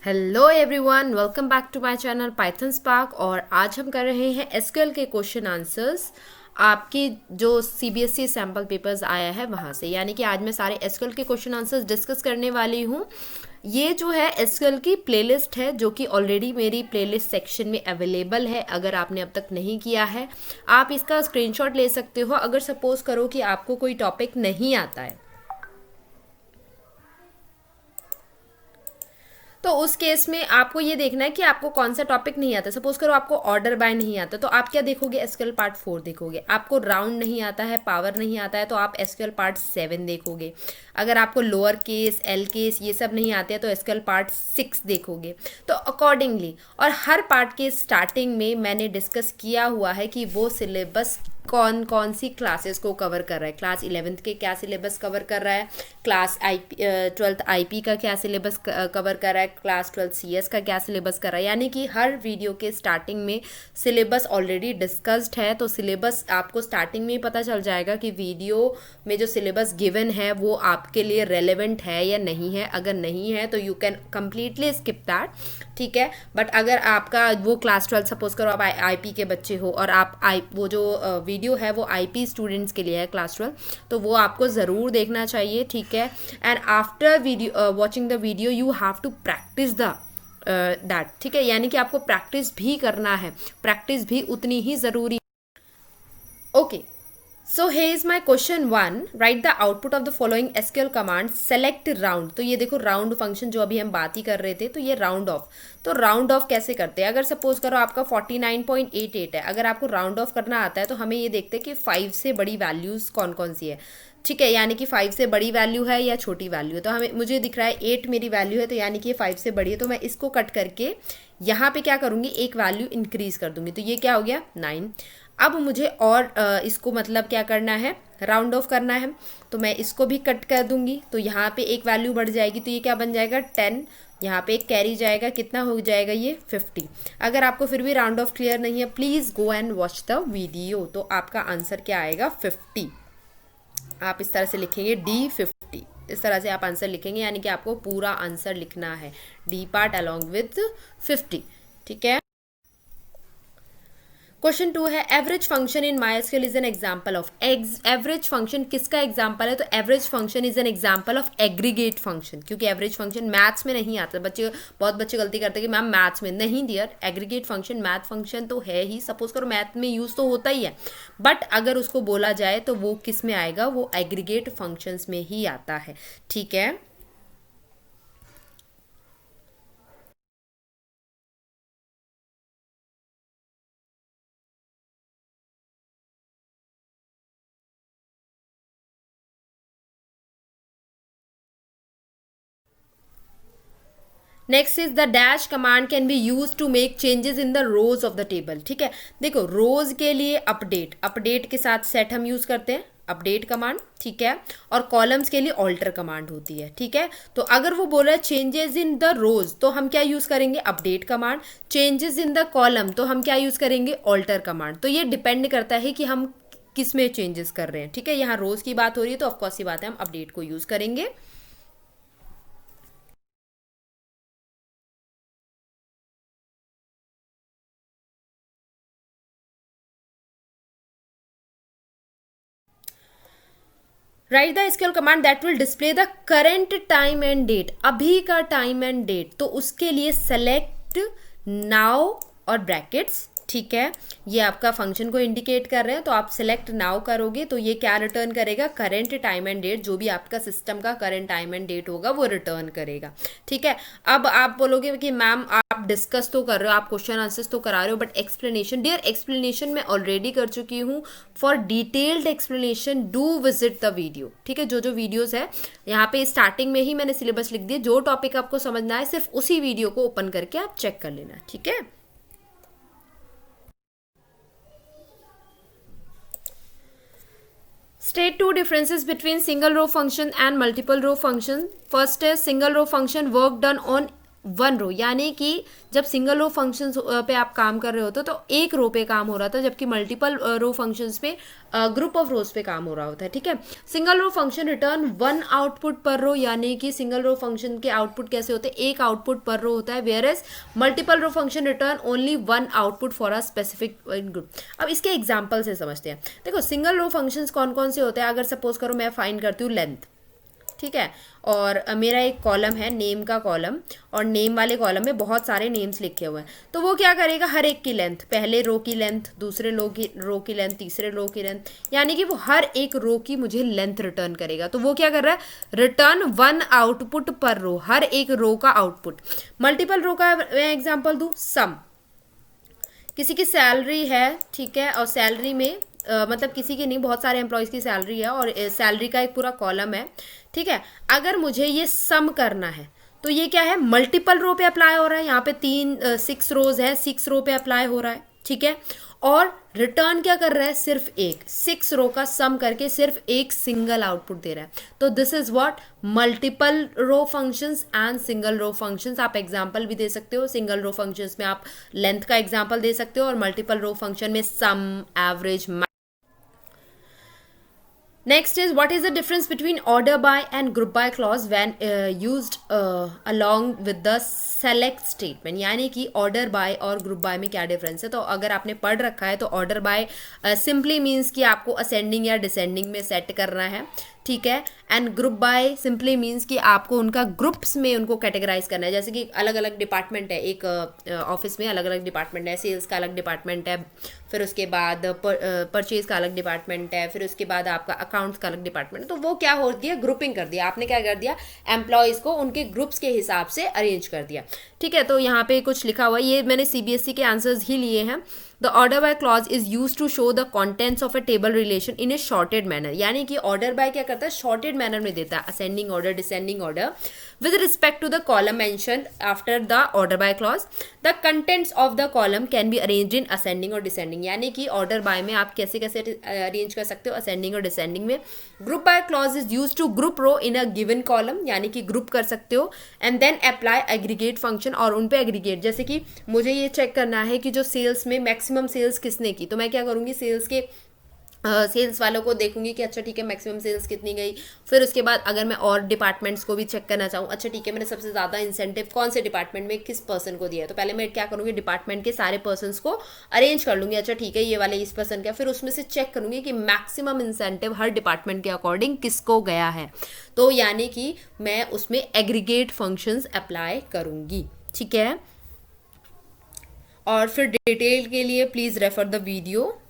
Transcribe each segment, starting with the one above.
Hello everyone, welcome back to my channel Python Spark. और आज हम कर रहे हैं एसक्यूएल के क्वेश्चन आंसर्स आपकी जो सीबीएसई सैम्पल पेपर्स आया है वहाँ से। यानी कि आज मैं सारे एसक्यूएल के क्वेश्चन आंसर्स डिस्कस करने वाली हूँ। ये जो है एसक्यूएल की प्लेलिस्ट है जो कि ऑलरेडी मेरी प्लेलिस्ट सेक्शन में अवेलेबल है। अगर आपने अब तक नहीं किया है आप इसका स्क्रीनशॉट ले सकते हो। अगर सपोज करो कि आपको कोई टॉपिक नहीं आता है तो उस केस में आपको ये देखना है कि आपको कौन सा टॉपिक नहीं आता। सपोज करो आपको ऑर्डर बाय नहीं आता तो आप क्या देखोगे, एसक्यूएल पार्ट 4 देखोगे। आपको राउंड नहीं आता है, पावर नहीं आता है तो आप एसक्यूएल पार्ट 7 देखोगे। अगर आपको लोअर केस, एल केस ये सब नहीं आते हैं तो एसक्यूएल पार्ट 6 देखोगे। तो अकॉर्डिंगली और हर पार्ट के स्टार्टिंग में मैंने डिस्कस किया हुआ है कि वो सिलेबस कौन कौन सी क्लासेस को कवर कर रहा है। क्लास 11th के क्या सिलेबस कवर कर रहा है, क्लास 12th आईपी का क्या सिलेबस कवर कर रहा है, क्लास 12th सीएस का क्या सिलेबस कर रहा है। यानी कि हर वीडियो के स्टार्टिंग में सिलेबस ऑलरेडी डिस्कस्ड है। तो सिलेबस आपको स्टार्टिंग में ही पता चल जाएगा कि वीडियो में जो सिलेबस गिवन है वो आपके लिए रेलेवेंट है या नहीं है। अगर नहीं है तो you can completely skip that, ठीक है। बट अगर आपका वो क्लास 12 सपोज करो आप आईपी के बच्चे हो और आप वो जो वीडियो है वो आईपी स्टूडेंट्स के लिए है क्लास 12, तो वो आपको ज़रूर देखना चाहिए, ठीक है। And after video watching the video you have to practise the that, ठीक है। यानी कि आपको प्रैक्टिस भी करना है, प्रैक्टिस भी उतनी ही ज़रूरी। Okay, so here is my question 1. Write the output of the following SQL command. Select round. तो ये देखो राउंड फंक्शन जो अभी हम बात ही कर रहे थे, तो ये राउंड ऑफ। तो राउंड ऑफ कैसे करते हैं? अगर सपोज करो आपका 49.88 है, अगर आपको राउंड ऑफ करना आता है तो हमें ये देखते हैं कि 5 से बड़ी वैल्यूज़ कौन कौन सी है, ठीक है। यानी कि 5 से बड़ी वैल्यू है या छोटी वैल्यू है। तो हमें मुझे दिख रहा है 8 मेरी वैल्यू है, तो यानी कि ये 5 से बड़ी है। तो मैं इसको कट करके यहाँ पे क्या करूँगी, एक वैल्यू इंक्रीज कर दूंगी। तो ये क्या हो गया 9। अब मुझे और इसको मतलब क्या करना है, राउंड ऑफ करना है। तो मैं इसको भी कट कर दूंगी तो यहाँ पे एक वैल्यू बढ़ जाएगी। तो ये क्या बन जाएगा 10। यहाँ पे एक कैरी जाएगा, कितना हो जाएगा ये 50। अगर आपको फिर भी राउंड ऑफ क्लियर नहीं है please go and watch the video. तो आपका आंसर क्या आएगा 50। आप इस तरह से लिखेंगे D50, इस तरह से आप आंसर लिखेंगे। यानी कि आपको पूरा आंसर लिखना है, डी पार्ट अलॉन्ग विथ 50, ठीक है। क्वेश्चन 2 है average function in MySQL is an example of. Average function किसका एग्जांपल है? तो average function is an example of aggregate function. क्योंकि एवरेज फंक्शन मैथ्स में नहीं आता। बहुत बच्चे गलती करते हैं कि मैम मैथ्स में नहीं, dear. Aggregate function math function तो है ही, सपोज करो मैथ में यूज तो होता ही है, बट अगर उसको बोला जाए तो वो किस में आएगा, वो एग्रीगेट फंक्शंस में ही आता है, ठीक है। Next is the dash command can be use to make changes in the rows of the table, ठीक है। देखो रोज के लिए अपडेट, अपडेट के साथ सेट हम यूज करते हैं, अपडेट कमांड, ठीक है। और कॉलम्स के लिए ऑल्टर कमांड होती है, ठीक है। तो अगर वो बोल रहा है चेंजेस इन द रोज तो हम क्या यूज करेंगे, update command. Changes in the column तो हम क्या यूज करेंगे, ऑल्टर कमांड। तो ये डिपेंड करता है कि हम किस में चेंजेस कर रहे हैं, ठीक है। यहाँ रोज की बात हो रही है तो ऑफकोर्स ये बात है हम अपडेट को यूज करेंगे। Write the SQL command that will display the current time and date. अभी का टाइम एंड डेट, तो उसके लिए सेलेक्ट नाउ और ब्रैकेट्स, ठीक है। ये आपका फंक्शन को इंडिकेट कर रहे हैं। तो आप सेलेक्ट नाउ करोगे तो ये क्या रिटर्न करेगा, करेंट टाइम एंड डेट। जो भी आपका सिस्टम का करेंट टाइम एंड डेट होगा वो रिटर्न करेगा, ठीक है। अब आप बोलोगे कि मैम आप डिस्कस तो कर रहे हो, आप क्वेश्चन आंसर्स तो करा रहे हो, बट एक्सप्लेनेशन, डियर एक्सप्लेनेशन मैं ऑलरेडी कर चुकी हूँ। For detailed explanation do visit the video, ठीक है। जो जो वीडियोज़ है यहाँ पे स्टार्टिंग में ही मैंने सिलेबस लिख दिया। जो टॉपिक आपको समझना है सिर्फ उसी वीडियो को ओपन करके आप चेक कर लेना, ठीक है। State two differences between single row function and multiple row function. First is single row function, work done on one row, यानी कि जब सिंगल रो फंक्शंस पे आप काम कर रहे होते तो एक रो पे काम हो रहा था, जबकि मल्टीपल रो फंक्शंस पे ग्रुप ऑफ रोज पे काम हो रहा होता है, ठीक है। Single row function return one output पर रो, यानी कि सिंगल रो फंक्शन के आउटपुट कैसे होते हैं, एक आउटपुट पर रो होता है, whereas multiple row function return only one output for a specific group. अब इसके एग्जाम्पल से समझते हैं। देखो सिंगल रो फंक्शंस कौन कौन से होते हैं, अगर सपोज करो मैं फाइंड करती हूँ लेंथ, ठीक है, और मेरा एक कॉलम है नेम का कॉलम, और नेम वाले कॉलम में बहुत सारे नेम्स लिखे हुए हैं, तो वो क्या करेगा, हर एक की लेंथ, पहले रो की लेंथ, दूसरे रो की लेंथ, तीसरे रो की लेंथ, यानी कि वो हर एक रो की मुझे लेंथ रिटर्न करेगा। तो वो क्या कर रहा है, रिटर्न वन आउटपुट पर रो, हर एक रो का आउटपुट। मल्टीपल रो का मैं एग्जाम्पल दूँ, सम, किसी की सैलरी है, ठीक है, और सैलरी में मतलब किसी की नहीं, बहुत सारे एम्प्लॉयज़ की सैलरी है, और सैलरी का एक पूरा कॉलम है, ठीक है। अगर मुझे ये सम करना है तो ये क्या है, मल्टीपल रो पे अप्लाई हो रहा है, यहाँ पे 6 रोज है, 6 रो पे अप्लाई हो रहा है, ठीक है। और रिटर्न क्या कर रहा है, सिर्फ एक 6 रो का सम करके सिर्फ एक सिंगल आउटपुट दे रहा है। तो this is what multiple row functions and single row functions. आप एग्जांपल भी दे सकते हो, सिंगल रो फंक्शंस में आप लेंथ का एग्जांपल दे सकते हो, और मल्टीपल रो फंक्शन में सम, average. Next is, what is the difference between order by and group by clause when used along with the select statement, यानी कि order by और group by में क्या डिफरेंस है। तो अगर आपने पढ़ रखा है तो order by simply means कि आपको ascending या descending में सेट करना है, ठीक है। And group by simply means कि आपको उनका ग्रुप्स में उनको कैटेगराइज करना है, जैसे कि अलग अलग डिपार्टमेंट है, एक ऑफिस में अलग अलग डिपार्टमेंट है, सेल्स का अलग डिपार्टमेंट है, फिर उसके बाद परचेज का अलग डिपार्टमेंट है, फिर उसके बाद आपका अकाउंट्स का अलग डिपार्टमेंट है। तो वो क्या हो दिया, ग्रुपिंग कर दिया आपने, क्या कर दिया, एम्प्लॉयज़ को उनके ग्रुप्स के हिसाब से अरेंज कर दिया, ठीक है। तो यहाँ पे कुछ लिखा हुआ है, ये मैंने CBSE के आंसर्स ही लिए हैं। The order by clause is use to show the contents of a table relation in a sorted manner, यानी कि ऑर्डर बाय क्या करता है, शॉर्टेड मैनर में देता है, ascending order, descending order, with respect to the column mentioned after the order by clause. The contents of the column can be arrange in ascending और descending, यानी कि ऑर्डर बाय में आप कैसे कैसे अरेंज कर सकते हो, असेंडिंग और डिसेंडिंग में। Group by clause is use to group row in a given column, यानी कि ग्रुप कर सकते हो, and then apply aggregate function, और उन पे एग्रीगेट, जैसे कि मुझे ये चेक करना है कि जो सेल्स में मैक्सिमम सेल्स किसने की, तो मैं क्या करूँगी, सेल्स वालों को देखूंगी कि अच्छा ठीक है मैक्सिमम सेल्स कितनी गई। फिर उसके बाद अगर मैं और डिपार्टमेंट्स को भी चेक करना चाहूँ, अच्छा ठीक है मैंने सबसे ज़्यादा इंसेंटिव कौन से डिपार्टमेंट में किस पर्सन को दिया है, तो पहले मैं क्या करूँगी, डिपार्टमेंट के सारे पर्सनस को अरेंज कर लूँगी, अच्छा ठीक है ये वाले इस पर्सन का, फिर उसमें से चेक करूँगी कि मैक्सिमम इंसेंटिव हर डिपार्टमेंट के अकॉर्डिंग किसको गया है, तो यानी कि मैं उसमें एग्रीगेट फंक्शंस अप्लाई करूँगी, ठीक है। और फिर डिटेल के लिए please refer the video.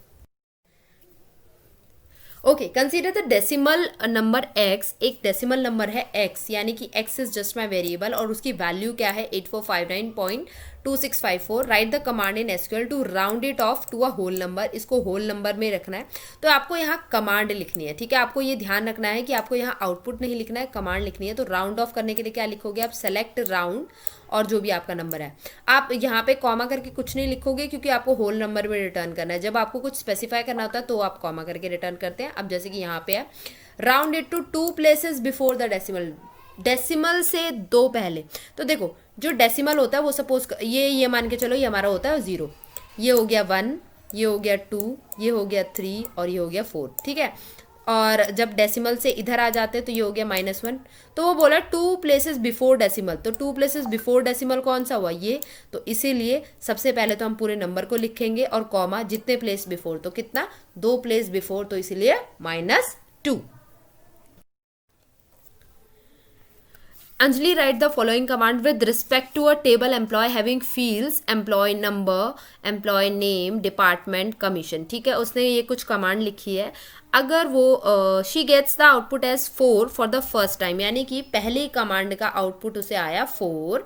Okay, consider the decimal number x, एक डेसिमल नंबर है x, यानी कि x is just my variable, और उसकी वैल्यू क्या है 8459.2654। Write the command in SQL to round it off to a whole number, इसको whole number में रखना है, तो आपको यहाँ कमांड लिखनी है, ठीक है। आपको ये ध्यान रखना है कि आपको यहाँ आउटपुट नहीं लिखना है, कमांड लिखनी है। तो राउंड ऑफ करने के लिए क्या लिखोगे आप, सेलेक्ट राउंड और जो भी आपका नंबर है, आप यहाँ पे कॉमा करके कुछ नहीं लिखोगे, क्योंकि आपको होल नंबर में रिटर्न करना है। जब आपको कुछ स्पेसिफाई करना होता है तो आप कॉमा करके रिटर्न करते हैं। अब जैसे कि यहाँ पे है, round it to 2 places before the decimal, decimal से 2 पहले। तो देखो जो डेसिमल होता है वो सपोज ये मान के चलो ये हमारा होता है 0, ये हो गया 1, ये हो गया 2, ये हो गया 3 और ये हो गया 4, ठीक है। और जब डेसिमल से इधर आ जाते हैं तो ये हो गया -1, तो वो बोला 2 प्लेसेस बिफोर डेसिमल, तो 2 प्लेसेस बिफोर डेसिमल कौन सा हुआ, ये, तो इसीलिए सबसे पहले तो हम पूरे नंबर को लिखेंगे और कॉमा जितने प्लेस बिफोर, तो कितना 2 प्लेस बिफोर, तो इसीलिए -2। Anjali, write the following command with respect to a table employee having fields employee number, employee name, department, commission, ठीक है। उसने ये कुछ कमांड लिखी है, अगर वो she gets the output as 4 for the first time, यानी कि पहली कमांड का आउटपुट उसे आया 4,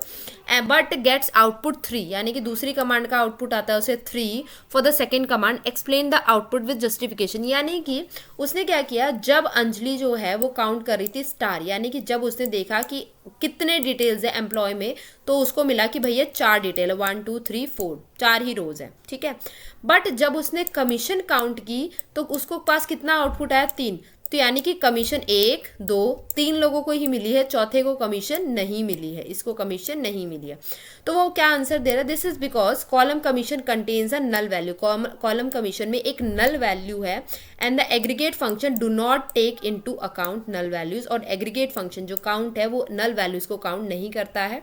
बट गेट्स आउटपुट 3, यानी कि दूसरी कमांड का आउटपुट आता है उसे 3 for the second command, explain the output with justification, यानी कि उसने क्या किया, जब अंजलि जो है वो काउंट कर रही थी स्टार, यानी कि जब उसने देखा कि कितने डिटेल्स है एम्प्लॉय में, तो उसको मिला कि भैया 4 डिटेल है, 1 2 3 4, 4 ही रोज है, ठीक है। बट जब उसने कमीशन काउंट की तो उसको पास कितना आउटपुट आया, 3, तो यानी कि कमीशन 1 2 3 लोगों को ही मिली है, चौथे को कमीशन नहीं मिली है, इसको कमीशन नहीं मिली है। तो वो क्या आंसर दे रहा है, this is because column commission contains a null value, column commission में एक नल वैल्यू है and the aggregate function do not take into account null values, और एग्रीगेट फंक्शन जो काउंट है वो नल वैल्यूज को काउंट नहीं करता है।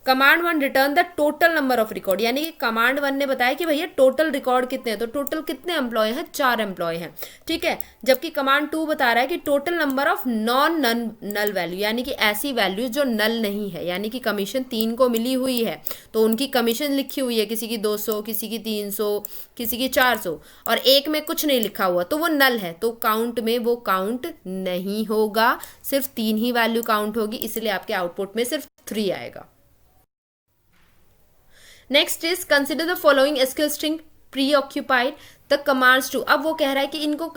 Command 1 return the total number of record, यानी कि कमांड 1 ने बताया कि भैया टोटल रिकॉर्ड कितने हैं, तो टोटल कितने एम्प्लॉय हैं, 4 एम्प्लॉय हैं, ठीक है। जबकि कमांड 2 बता रहा है कि total number of non null value, यानी कि ऐसी वैल्यू जो नल नहीं है, यानी कि कमीशन 3 को मिली हुई है तो उनकी कमीशन लिखी हुई है, किसी की 200, किसी की 300, किसी की 400, और एक में कुछ नहीं लिखा हुआ तो वो नल है, तो काउंट में वो काउंट नहीं होगा, सिर्फ 3 ही वैल्यू काउंट होगी, इसलिए आपके आउटपुट में सिर्फ 3 आएगा। Next is consider the following SQL string preoccupied the commands to. अब वो कह रहा है कि इनको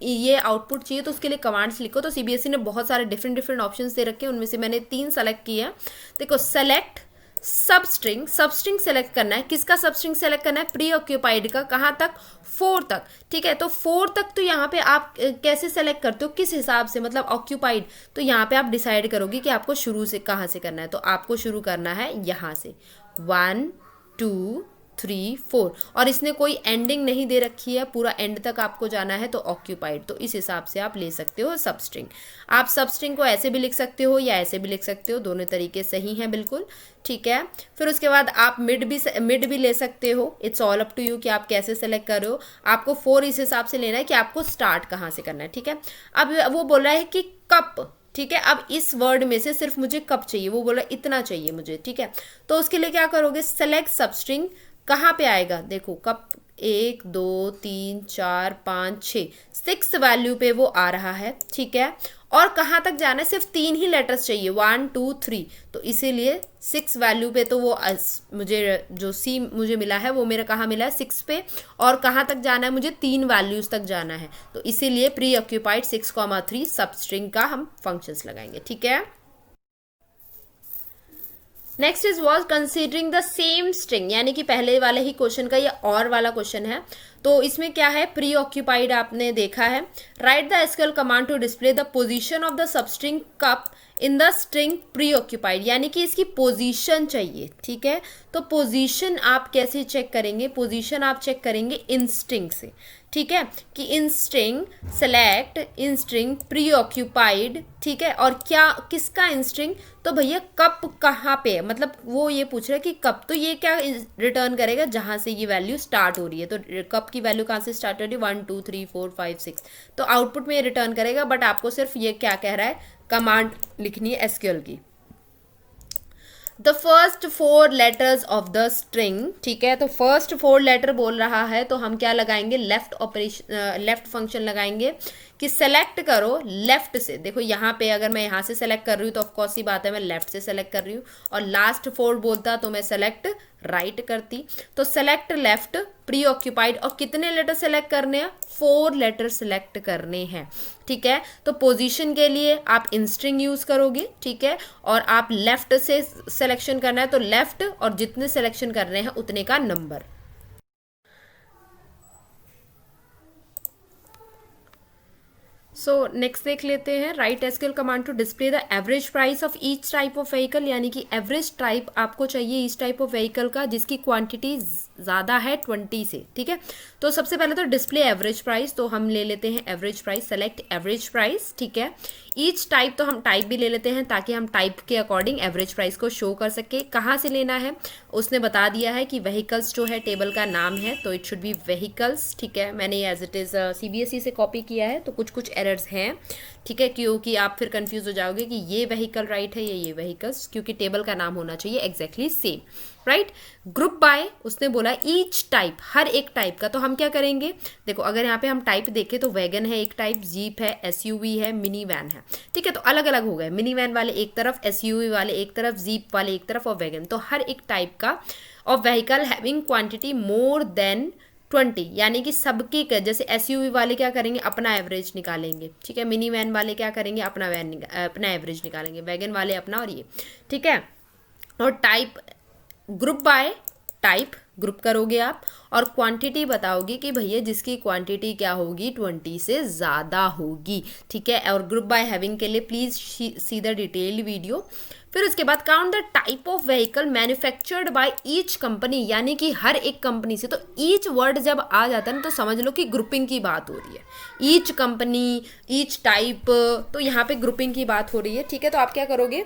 ये आउटपुट चाहिए तो उसके लिए कमांड्स लिखो। तो सीबीएसई ने बहुत सारे डिफरेंट ऑप्शंस दे रखे हैं, उनमें से मैंने 3 सेलेक्ट किए हैं। देखो, सेलेक्ट सबस्ट्रिंग, सबस्ट्रिंग सेलेक्ट करना है, किसका सबस्ट्रिंग सेलेक्ट करना है, प्री ऑक्यूपाइड का, कहाँ तक, 4 तक, ठीक है। तो 4 तक तो यहाँ पे आप कैसे सेलेक्ट करते हो, किस हिसाब से, मतलब ऑक्यूपाइड, तो यहाँ पे आप डिसाइड करोगे कि आपको शुरू से कहाँ से करना है। तो आपको शुरू करना है यहाँ से 1 2 3 4, और इसने कोई एंडिंग नहीं दे रखी है, पूरा एंड तक आपको जाना है तो ऑक्यूपाइड, तो इस हिसाब से आप ले सकते हो सबस्ट्रिंग। आप सबस्ट्रिंग को ऐसे भी लिख सकते हो या ऐसे भी लिख सकते हो, दोनों तरीके सही हैं बिल्कुल, ठीक है। फिर उसके बाद आप मिड भी ले सकते हो, it's all up to you कि आप कैसे सेलेक्ट कर रहे हो। आपको 4 इस हिसाब से लेना है कि आपको स्टार्ट कहाँ से करना है, ठीक है। अब वो बोल रहा है कि कप, ठीक है। अब इस वर्ड में से सिर्फ मुझे कप चाहिए, वो बोला इतना चाहिए मुझे, ठीक है। तो उसके लिए क्या करोगे, सेलेक्ट सबस्ट्रिंग, कहाँ पे आएगा, देखो कप 1 2 3 4 5 6, 6 वैल्यू पे वो आ रहा है, ठीक है। और कहाँ तक जाना है, सिर्फ 3 ही लेटर्स चाहिए, 1 2 3, तो इसीलिए 6 वैल्यू पे तो वो मुझे जो सी मुझे मिला है वो मेरा कहाँ मिला है, 6 पे, और कहाँ तक जाना है, मुझे 3 वैल्यूज तक जाना है, तो इसीलिए प्री ऑक्यूपाइड 6,3 सबस्ट्रिंग का हम फंक्शंस लगाएंगे, ठीक है। Next is was considering the same string, यानी कि पहले वाले ही क्वेश्चन का ये और वाला क्वेश्चन है। तो इसमें क्या है, प्री ऑक्यूपाइड आपने देखा है, write the SQL command to display the position of the substring cup in the string preoccupied, यानी कि इसकी पोजीशन चाहिए, ठीक है। तो पोजीशन आप कैसे चेक करेंगे, पोजीशन आप चेक करेंगे इन स्ट्रिंग से, ठीक है, कि in string select in string pre occupied, ठीक है। और क्या किसका इन स्ट्रिंग, तो भैया कप कहाँ पे है, मतलब वो ये पूछ रहा है कि कप, तो ये क्या रिटर्न करेगा, जहाँ से ये वैल्यू स्टार्ट हो रही है, तो कप की वैल्यू कहाँ से स्टार्ट हो रही है, 1 2 3 4 5 6, तो आउटपुट में ये रिटर्न करेगा। बट आपको सिर्फ ये क्या कह रहा है, कमांड लिखनी है एसक्यूएल की, the first 4 letters of the string, ठीक है। तो फर्स्ट 4 लेटर बोल रहा है, तो हम क्या लगाएंगे, लेफ्ट ऑपरेशन, लेफ्ट फंक्शन लगाएंगे कि सेलेक्ट करो लेफ्ट से। देखो यहाँ पे अगर मैं यहाँ से सेलेक्ट कर रही हूँ तो ऑफकोर्स ही बात है मैं लेफ्ट से सेलेक्ट कर रही हूँ, और लास्ट 4 बोलता तो मैं सेलेक्ट राइट करती। तो सेलेक्ट लेफ्ट प्री ऑक्यूपाइड, और कितने लेटर सेलेक्ट करने हैं, 4 लेटर सेलेक्ट करने हैं, ठीक है। तो पोजीशन के लिए आप इन स्ट्रिंग यूज करोगे, ठीक है, और आप लेफ्ट से सिलेक्शन करना है तो लेफ्ट, और जितने सिलेक्शन कर रहे हैं उतने का नंबर। सो नेक्स्ट देख लेते हैं, write SQL command to display the average price of each type of vehicle, यानी कि एवरेज टाइप आपको चाहिए ईच टाइप ऑफ व्हीकल का जिसकी क्वांटिटी ज़्यादा है 20 से, ठीक है। तो सबसे पहले तो डिस्प्ले एवरेज प्राइस, तो हम ले लेते हैं average price, select average price, ठीक है। ईच टाइप, तो हम टाइप भी ले लेते हैं ताकि हम टाइप के अकॉर्डिंग एवरेज प्राइस को शो कर सके। कहाँ से लेना है, उसने बता दिया है कि व्हीकल्स जो है टेबल का नाम है, तो इट शुड बी व्हीकल्स, ठीक है। मैंने एज इट इज़ सीबीएसई से कॉपी किया है, तो कुछ एरर्स हैं, ठीक है, क्योंकि आप फिर कंफ्यूज हो जाओगे कि ये व्हीकल राइट है या ये व्हीकल्स, क्योंकि टेबल का नाम होना चाहिए exactly same, right. Group by, उसने बोला ईच टाइप, हर एक टाइप का, तो हम क्या करेंगे, देखो अगर यहाँ पे हम टाइप देखें तो वैगन है एक टाइप, जीप है, एसयूवी है, मिनी वैन है, ठीक है। तो अलग अलग हो गए, मिनी वैन वाले एक तरफ, एसयूवी वाले एक तरफ, जीप वाले एक तरफ, और वैगन, तो हर एक टाइप का of vehicle having quantity more than 20, यानी कि सबकी जैसे एसयूवी वाले क्या करेंगे, अपना एवरेज निकालेंगे, ठीक है। मिनी वैन वाले क्या करेंगे, अपना अपना एवरेज निकालेंगे, वैगन वाले अपना, और ये, ठीक है। और type, group by type, group करोगे आप, और क्वांटिटी बताओगे कि भैया जिसकी क्वांटिटी क्या होगी 20 से ज़्यादा होगी, ठीक है। और ग्रुप बाय हैविंग के लिए please see the detailed video. फिर उसके बाद count the type of vehicle manufactured by each company, यानी कि हर एक कंपनी से। तो ईच वर्ड जब आ जाता है ना तो समझ लो कि ग्रुपिंग की बात हो रही है। ईच कंपनी, ईच टाइप, तो यहाँ पे ग्रुपिंग की बात हो रही है, ठीक है। तो आप क्या करोगे,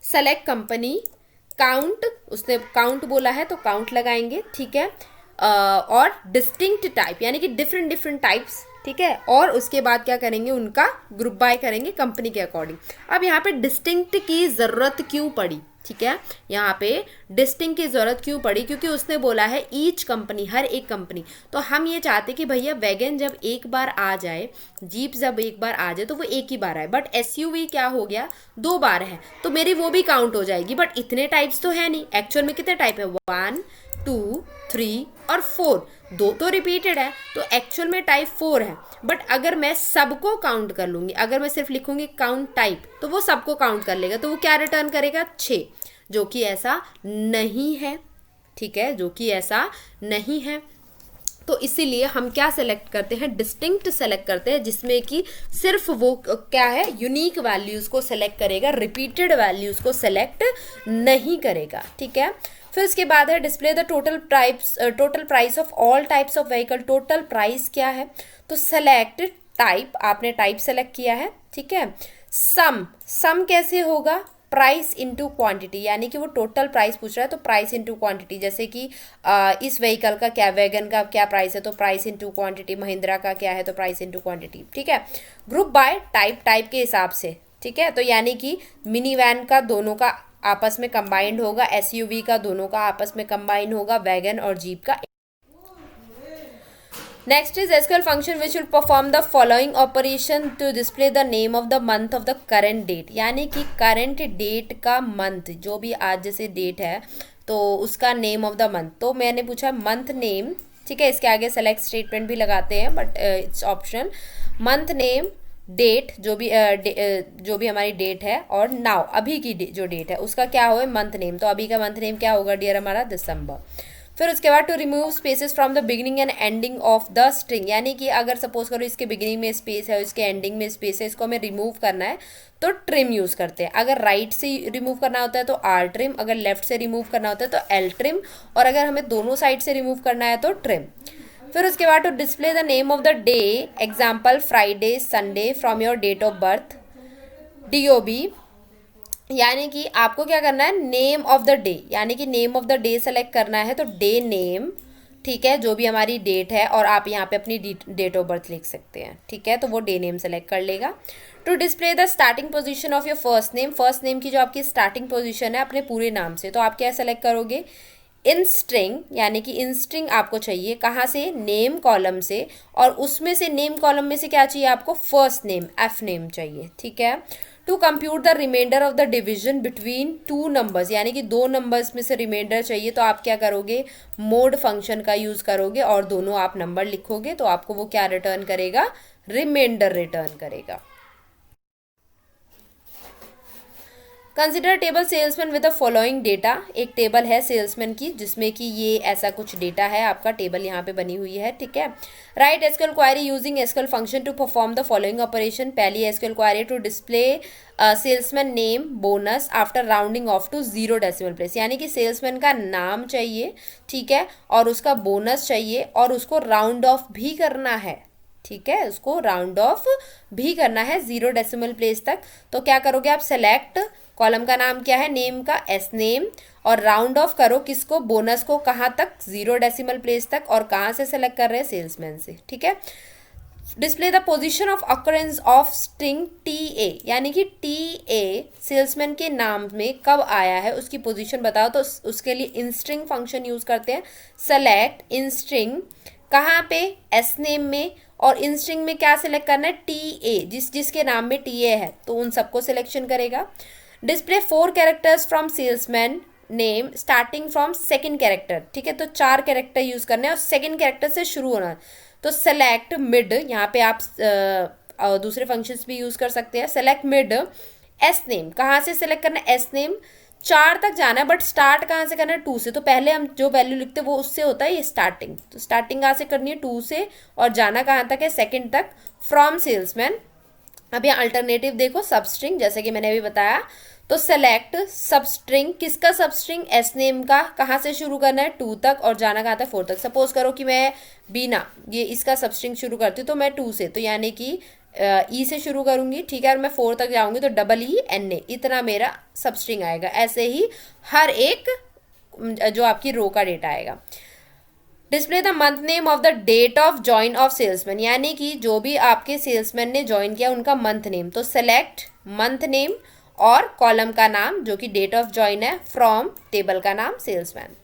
सेलेक्ट कंपनी, काउंट, उसने काउंट बोला है तो काउंट लगाएंगे, ठीक है। और डिस्टिंक्ट टाइप यानी कि डिफरेंट डिफरेंट टाइप्स, ठीक है। और उसके बाद क्या करेंगे, उनका ग्रुप बाय करेंगे कंपनी के अकॉर्डिंग। अब यहाँ पे डिस्टिंक्ट की ज़रूरत क्यों पड़ी, ठीक है। यहाँ पे डिस्टिंक्ट की ज़रूरत क्यों पड़ी, क्योंकि उसने बोला है ईच कंपनी, हर एक कंपनी। तो हम ये चाहते कि भैया वैगन जब एक बार आ जाए, जीप जब एक बार आ जाए तो वो एक ही बार आए, बट एसयूवी क्या हो गया, 2 बार है, तो मेरी वो भी काउंट हो जाएगी। बट इतने टाइप्स तो है नहीं, एक्चुअल में कितने टाइप है, 1, 2, 3 और 4, 2 तो रिपीटेड है, तो एक्चुअल में टाइप 4 है। बट अगर मैं सबको काउंट कर लूँगी, अगर मैं सिर्फ लिखूँगी काउंट टाइप, तो वो सबको काउंट कर लेगा, तो वो क्या रिटर्न करेगा, 6, जो कि ऐसा नहीं है, ठीक है, जो कि ऐसा नहीं है। तो इसीलिए हम क्या सेलेक्ट करते हैं, डिस्टिंक्ट सेलेक्ट करते हैं, जिसमें कि सिर्फ वो क्या है, यूनिक वैल्यूज़ को सेलेक्ट करेगा, रिपीटेड वैल्यूज़ को सेलेक्ट नहीं करेगा, ठीक है। फिर उसके बाद है display the total price of all types of vehicle. Total price क्या है, तो सेलेक्ट टाइप, आपने टाइप सेलेक्ट किया है, ठीक है। सम कैसे होगा, प्राइस इंटू क्वांटिटी, यानी कि वो टोटल प्राइस पूछ रहा है तो प्राइस इंटू क्वांटिटी। जैसे कि इस व्हीकल का क्या, वैगन का क्या प्राइस है, तो प्राइस इंटू क्वांटिटी। महिंद्रा का क्या है, तो प्राइस इंटू क्वांटिटी, ठीक है। ग्रुप बाय टाइप, टाइप के हिसाब से, ठीक है। तो यानी कि मिनी वैन का दोनों का आपस में कंबाइंड होगा, एसयूवी का दोनों का आपस में कंबाइंड होगा, वैगन और जीप का। Next is SQL function which will perform the following operation to display the name of the month of the current date, यानी कि करेंट डेट का मंथ, जो भी आज जैसे डेट है तो उसका नेम ऑफ द मंथ। तो मैंने पूछा मंथ नेम, ठीक है, इसके आगे सेलेक्ट स्टेटमेंट भी लगाते हैं but it's optional. Month name, date, जो भी हमारी डेट है, और नाउ अभी की जो डेट है उसका क्या हो, मंथ नेम। तो अभी का मंथ नेम क्या होगा डियर हमारा, दिसंबर। फिर उसके बाद to remove spaces from the beginning and ending of the string, यानी कि अगर सपोज करो इसके बिगिनिंग में स्पेस है और इसके एंडिंग में स्पेस है, इसको हमें रिमूव करना है तो ट्रिम यूज़ करते हैं। अगर राइट से रिमूव करना होता है तो आर ट्रिम, अगर लेफ्ट से रिमूव करना होता है तो एल ट्रिम, और अगर हमें दोनों साइड से रिमूव करना है तो ट्रिम। फिर उसके बाद to display the name of the day, example Friday, Sunday, from your date of birth, DOB, यानी कि आपको क्या करना है, नेम ऑफ द डे, यानी कि name of the day select करना है तो डे नेम, ठीक है, जो भी हमारी डेट है, और आप यहाँ पे अपनी डेट ऑफ बर्थ लिख सकते हैं, ठीक है, तो वो डे नेम सेलेक्ट कर लेगा। To display the starting position of your first name, first name की जो आपकी स्टार्टिंग पोजीशन है अपने पूरे नाम से, तो आप क्या सेलेक्ट करोगे, इन स्ट्रिंग, यानी कि इन स्ट्रिंग आपको चाहिए कहाँ से, नेम कॉलम से, और उसमें से नेम कॉलम में से क्या चाहिए आपको, फर्स्ट नेम, एफ नेम चाहिए, ठीक है। To compute the remainder of the division between 2 numbers, यानी कि 2 नंबर्स में से रिमाइंडर चाहिए, तो आप क्या करोगे, मोड फंक्शन का यूज़ करोगे और दोनों आप नंबर लिखोगे, तो आपको वो क्या रिटर्न करेगा, रिमाइंडर रिटर्न करेगा। Consider table salesman with the following data, एक टेबल है सेल्समैन की जिसमें कि ये ऐसा कुछ डेटा है, आपका टेबल यहाँ पे बनी हुई है, ठीक है। Write SQL query using SQL function to perform the following operation. पहली SQL query to display salesman name bonus after rounding off to 0 decimal place, यानी कि सेल्समैन का नाम चाहिए, ठीक है, और उसका बोनस चाहिए, और उसको राउंड ऑफ भी करना है, ठीक है, उसको राउंड ऑफ भी करना है 0 डेसिमल प्लेस तक। तो क्या करोगे आप, सेलेक्ट, कॉलम का नाम क्या है, नेम का एस नेम, और राउंड ऑफ करो किसको, बोनस को, कहाँ तक, 0 डेसिमल प्लेस तक, और कहाँ से सेलेक्ट कर रहे हैं, सेल्समैन से, ठीक है। Display the position of occurrence of string TA, यानी कि TA सेल्समैन के नाम में कब आया है उसकी पोजीशन बताओ, तो उसके लिए इन स्ट्रिंग फंक्शन यूज़ करते हैं। सेलेक्ट इन स्ट्रिंग, कहाँ पे, एस नेम में, और इन स्ट्रिंग में क्या सिलेक्ट करना है, TA, जिसके नाम में TA है तो उन सबको सिलेक्शन करेगा। Display 4 characters from salesman name starting from second character, ठीक है, तो 4 कैरेक्टर यूज़ करने हैं और सेकंड कैरेक्टर से शुरू होना है। तो सेलेक्ट मिड, यहाँ पे आप दूसरे फंक्शंस भी यूज़ कर सकते हैं। सेलेक्ट मिड एस नेम, कहाँ से सेलेक्ट करना है, एस नेम, 4 तक जाना है, बट स्टार्ट कहाँ से करना है, 2 से। तो पहले हम जो वैल्यू लिखते हैं वो उससे होता है ये स्टार्टिंग। तो स्टार्टिंग कहाँ से करनी है, 2 से, और जाना कहाँ तक है, सेकंड तक, फ्रॉम सेल्समैन। अब यहाँ अल्टरनेटिव देखो, सबस्ट्रिंग, जैसे कि मैंने अभी बताया। तो सेलेक्ट सबस्ट्रिंग, किसका सबस्ट्रिंग, एस नेम का। कहाँ से शुरू करना है, 2 तक, और जाना कहाँ था, 4 तक। सपोज करो कि मैं बीना ये इसका सबस्ट्रिंग शुरू करती हूँ, तो मैं 2 से, तो यानी कि ई से शुरू करूंगी, ठीक है, और मैं 4 तक जाऊंगी तो डबल ई एन ए, इतना मेरा सबस्ट्रिंग आएगा। ऐसे ही हर एक जो आपकी रो का डेटा आएगा। Display the month name of the date of join of salesman, यानी कि जो भी आपके सेल्समैन ने ज्वाइन किया उनका मंथ नेम। तो सेलेक्ट मंथ नेम और कॉलम का नाम जो कि डेट ऑफ ज्वाइन है, फ्रॉम टेबल का नाम salesman.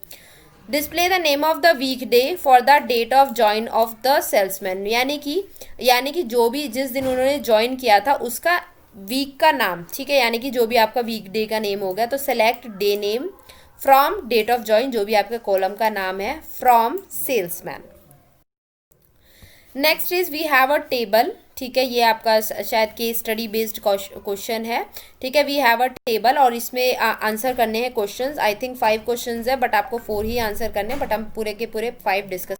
Display the name of the week day for the date of join of the salesman, यानी कि जो भी जिस दिन उन्होंने ज्वाइन किया था उसका वीक का नाम, ठीक है, यानी कि जो भी आपका वीक डे का नेम हो गया। तो select day name from date of join, जो भी आपके कॉलम का नाम है, from salesman. Next is we have a table, ठीक है, ये आपका शायद केस स्टडी बेस्ड क्वेश्चन है, ठीक है। वी हैव अ टेबल और इसमें आंसर करने हैं क्वेश्चंस। आई थिंक 5 क्वेश्चंस है, बट आपको 4 ही आंसर करने हैं, बट हम पूरे के पूरे 5 डिस्कस।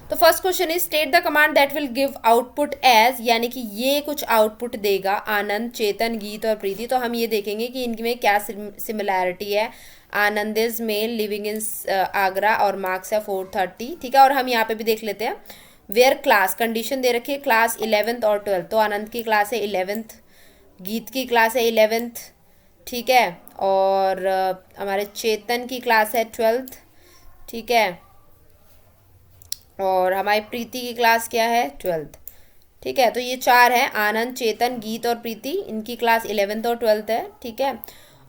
तो first question is state the command that will give output as, यानी कि ये कुछ आउटपुट देगा, आनंद, चेतन, गीत और प्रीति। तो हम ये देखेंगे कि इनमें क्या सिमिलैरिटी है। Anand is male, living in Agra, और मार्क्स है 430, ठीक है। और हम यहाँ पे भी देख लेते हैं वेयर क्लास, कंडीशन दे रखी है क्लास 11th और 12th। तो आनंद की क्लास है 11th, गीत की क्लास है 11th, ठीक है, और हमारे चेतन की क्लास है 12th, ठीक है, और हमारी प्रीति की क्लास क्या है, 12th, ठीक है। तो ये 4 हैं, आनंद, चेतन, गीत और प्रीति, इनकी क्लास 11th और 12th है, ठीक है।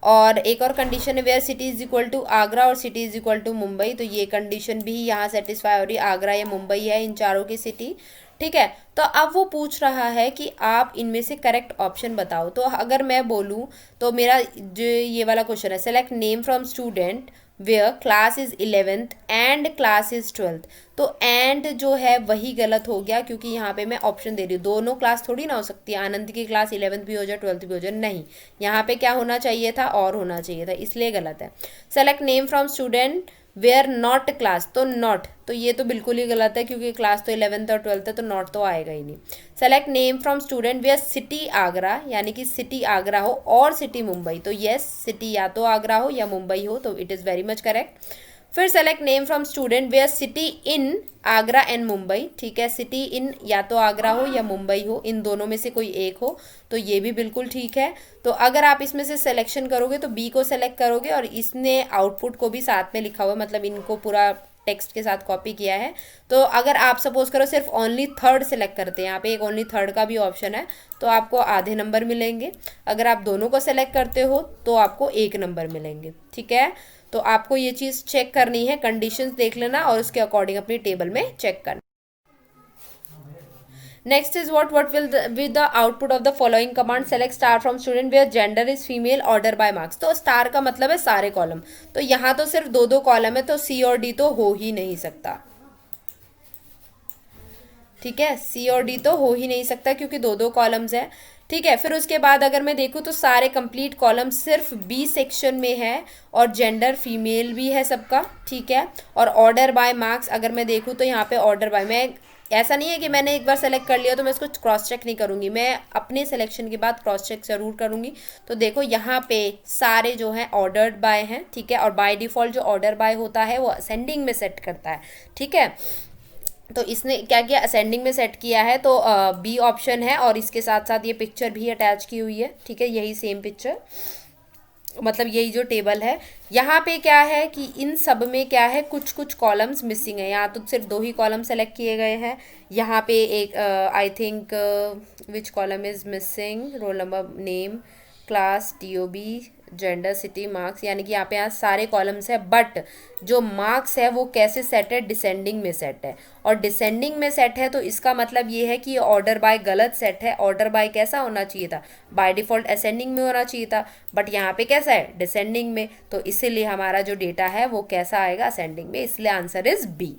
और एक और कंडीशन है where city is equal to Agra और city is equal to Mumbai. तो ये कंडीशन भी यहाँ सेटिस्फाई हो रही है, आगरा या मुंबई है इन चारों की सिटी, ठीक है। तो अब वो पूछ रहा है कि आप इनमें से करेक्ट ऑप्शन बताओ। तो अगर मैं बोलूँ तो मेरा जो ये वाला क्वेश्चन है, select name from student where class is 11th and class is 12th। तो एंड जो है वही गलत हो गया, क्योंकि यहाँ पे मैं ऑप्शन दे रही हूँ, दोनों क्लास थोड़ी ना हो सकती है, आनंद की क्लास 11th भी हो जाए 12th भी हो जाए, नहीं, यहाँ पे क्या होना चाहिए था, और होना चाहिए था, इसलिए गलत है। Select name from student where not class, तो नॉट, तो ये तो बिल्कुल ही गलत है, क्योंकि क्लास तो 11th और 12th है, तो नॉट तो आएगा ही नहीं। Select name from student where city Agra, यानी कि सिटी आगरा हो और सिटी मुंबई। तो येस, सिटी या तो आगरा हो या मुंबई हो, तो it is very much correct. फिर select name from student where city in Agra and Mumbai, ठीक है, सिटी इन या तो आगरा हो या मुंबई हो, इन दोनों में से कोई एक हो, तो ये भी बिल्कुल ठीक है। तो अगर आप इसमें से सिलेक्शन करोगे तो बी को सेलेक्ट करोगे, और इसने आउटपुट को भी साथ में लिखा हुआ है, मतलब इनको पूरा टेक्स्ट के साथ कॉपी किया है। तो अगर आप सपोज करो सिर्फ ओनली थर्ड सेलेक्ट करते हैं, यहाँ पे एक ओनली थर्ड का भी ऑप्शन है, तो आपको आधे नंबर मिलेंगे। अगर आप दोनों को सेलेक्ट करते हो तो आपको 1 नंबर मिलेंगे, ठीक है। तो आपको ये चीज़ चेक करनी है, कंडीशंस देख लेना और उसके अकॉर्डिंग अपनी टेबल में चेक करना। Next is what will with the output of the following command, select star from student where gender is female, order by marks। तो स्टार का मतलब है सारे कॉलम, तो यहाँ तो सिर्फ 2 कॉलम है, तो सी और डी तो हो ही नहीं सकता, ठीक है, सी और डी तो हो ही नहीं सकता क्योंकि 2 कॉलम्स है, ठीक है। फिर उसके बाद अगर मैं देखूँ तो सारे कंप्लीट कॉलम सिर्फ बी सेक्शन में है, और जेंडर फीमेल भी है सबका, ठीक है। और ऑर्डर बाय मार्क्स अगर मैं देखूँ तो यहाँ पे ऑर्डर बाय, मैं ऐसा नहीं है कि मैंने एक बार सेलेक्ट कर लिया तो मैं इसको क्रॉस चेक नहीं करूँगी, मैं अपने सिलेक्शन के बाद क्रॉस चेक ज़रूर करूँगी। तो देखो यहाँ पे सारे जो हैं ऑर्डर्ड बाय हैं, ठीक है, और बाय डिफ़ॉल्ट जो ऑर्डर बाय होता है वो असेंडिंग में सेट करता है, ठीक है। तो इसने क्या किया, असेंडिंग में सेट किया है, तो बी ऑप्शन है, और इसके साथ साथ ये पिक्चर भी अटैच की हुई है, ठीक है, यही सेम पिक्चर, मतलब यही जो टेबल है। यहाँ पे क्या है कि इन सब में क्या है, कुछ कुछ कॉलम्स मिसिंग है, यहाँ तो सिर्फ 2 ही कॉलम सेलेक्ट किए गए हैं। यहाँ पे एक I think which column is missing, roll number, name, class, TOB, gender, city, marks, यानी कि यहाँ पे सारे कॉलम्स है, बट जो मार्क्स है वो कैसे सेट है, डिसेंडिंग में सेट है। और डिसेंडिंग में सेट है तो इसका मतलब ये है कि ये ऑर्डर बाय गलत सेट है। ऑर्डर बाय कैसा होना चाहिए था, बाय डिफॉल्ट असेंडिंग में होना चाहिए था, बट यहाँ पे कैसा है, डिसेंडिंग में। तो इसीलिए हमारा जो डेटा है वो कैसा आएगा, असेंडिंग में, इसलिए answer is B.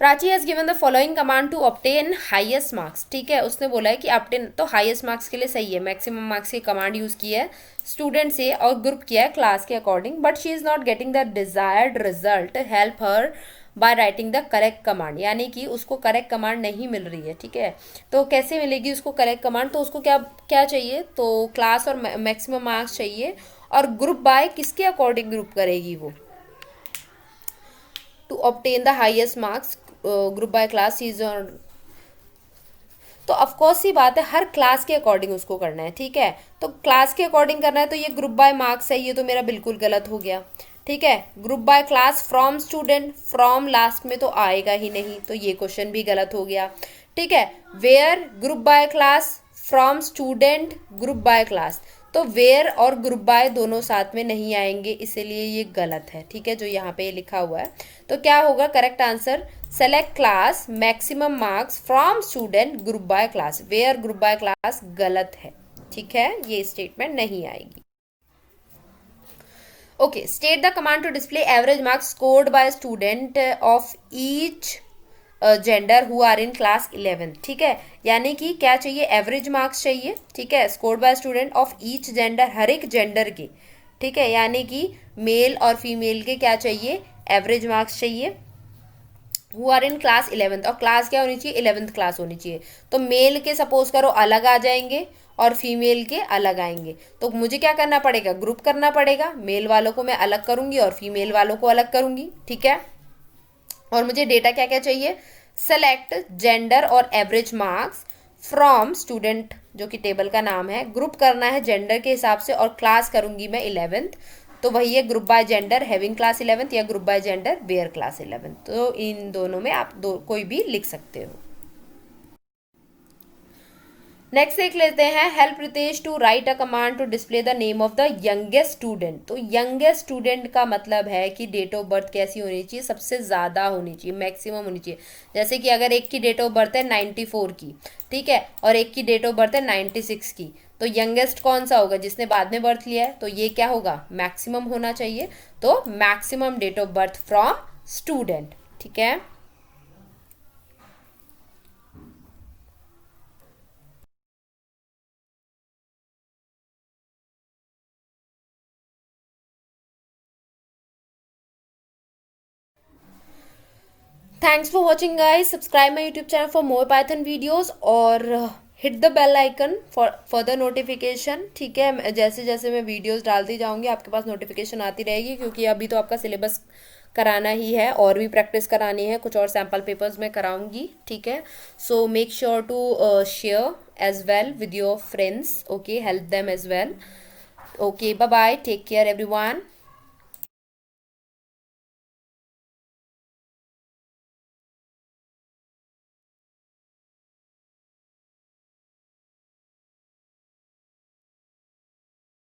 Prachi has given the following command to obtain highest marks. ठीक है, उसने बोला है कि ऑब्टेन, तो हाईएस्ट मार्क्स के लिए सही है, मैक्सिमम मार्क्स की कमांड यूज की है स्टूडेंट से और ग्रुप किया है क्लास के according, but she is not getting the desired result, help her by writing the correct command, यानी कि उसको करेक्ट कमांड नहीं मिल रही है। ठीक है, तो कैसे मिलेगी उसको करेक्ट कमांड, तो उसको क्या क्या चाहिए, तो क्लास और मैक्सिमम मार्क्स चाहिए, और ग्रुप बाय किसके अकॉर्डिंग ग्रुप करेगी वो, to obtain the highest marks group by class is on, तो ऑफकोर्स ही बात है हर क्लास के अकॉर्डिंग उसको करना है। ठीक है, तो क्लास के अकॉर्डिंग करना है, तो ये ग्रुप बाय मार्क्स है, ये तो मेरा बिल्कुल गलत हो गया। ठीक है, group by class from student, from last में तो आएगा ही नहीं, तो ये क्वेश्चन भी गलत हो गया। ठीक है, where group by class from student group by class, तो वेयर और ग्रुप बाय दोनों साथ में नहीं आएंगे, इसीलिए ये गलत है। ठीक है, जो यहाँ पे लिखा हुआ है, तो क्या होगा correct answer, select class maximum marks from student group by class, where group by class गलत है। ठीक है, ये स्टेटमेंट नहीं आएगी। Okay, state the command to display average marks scored by student of each gender who are in class 11। ठीक है, यानी कि क्या चाहिए, एवरेज मार्क्स चाहिए। ठीक है, scored by student of each gender, हर एक जेंडर के। ठीक है, यानी कि मेल और फीमेल के क्या चाहिए, एवरेज मार्क्स चाहिए, who are in class 11th, और क्लास क्या होनी चाहिए, 11th क्लास होनी चाहिए। तो मेल के सपोज करो अलग आ जाएंगे और फीमेल के अलग आएंगे, तो मुझे क्या करना पड़ेगा, ग्रुप करना पड़ेगा, मेल वालों को मैं अलग करूंगी और फीमेल वालों को अलग करूंगी। ठीक है, और मुझे डेटा क्या क्या चाहिए, सेलेक्ट जेंडर और एवरेज मार्क्स फ्रॉम स्टूडेंट, जो कि टेबल का नाम है, ग्रुप करना है जेंडर के हिसाब से, और क्लास करूंगी मैं 11th, तो वही है group by gender having class 11th या group by gender where class 11th, तो इन दोनों में आप कोई भी लिख सकते हो। नेक्स्ट देख लेते हैं, help Ritesh to write a command to display the name of the youngest student. तो यंगेस्ट स्टूडेंट का मतलब है कि डेट ऑफ बर्थ कैसी होनी चाहिए, सबसे ज़्यादा होनी चाहिए, मैक्सिमम होनी चाहिए। जैसे कि अगर एक की डेट ऑफ बर्थ है 94 की, ठीक है, और एक की डेट ऑफ बर्थ है 96 की, तो यंगेस्ट कौन सा होगा, जिसने बाद में बर्थ लिया है, तो ये क्या होगा, मैक्सिमम होना चाहिए, तो maximum date of birth from student. ठीक है, thanks for watching guys, subscribe my YouTube channel for more Python videos और hit the bell icon for further notification. ठीक है, जैसे जैसे मैं वीडियोस डालती जाऊंगी आपके पास नोटिफिकेशन आती रहेगी, क्योंकि अभी तो आपका सिलेबस कराना ही है और भी प्रैक्टिस करानी है, कुछ और सैम्पल पेपर्स में कराऊंगी। ठीक है, so make sure to share as well with your friends, okay, help them as well. Okay, bye bye, take care everyone.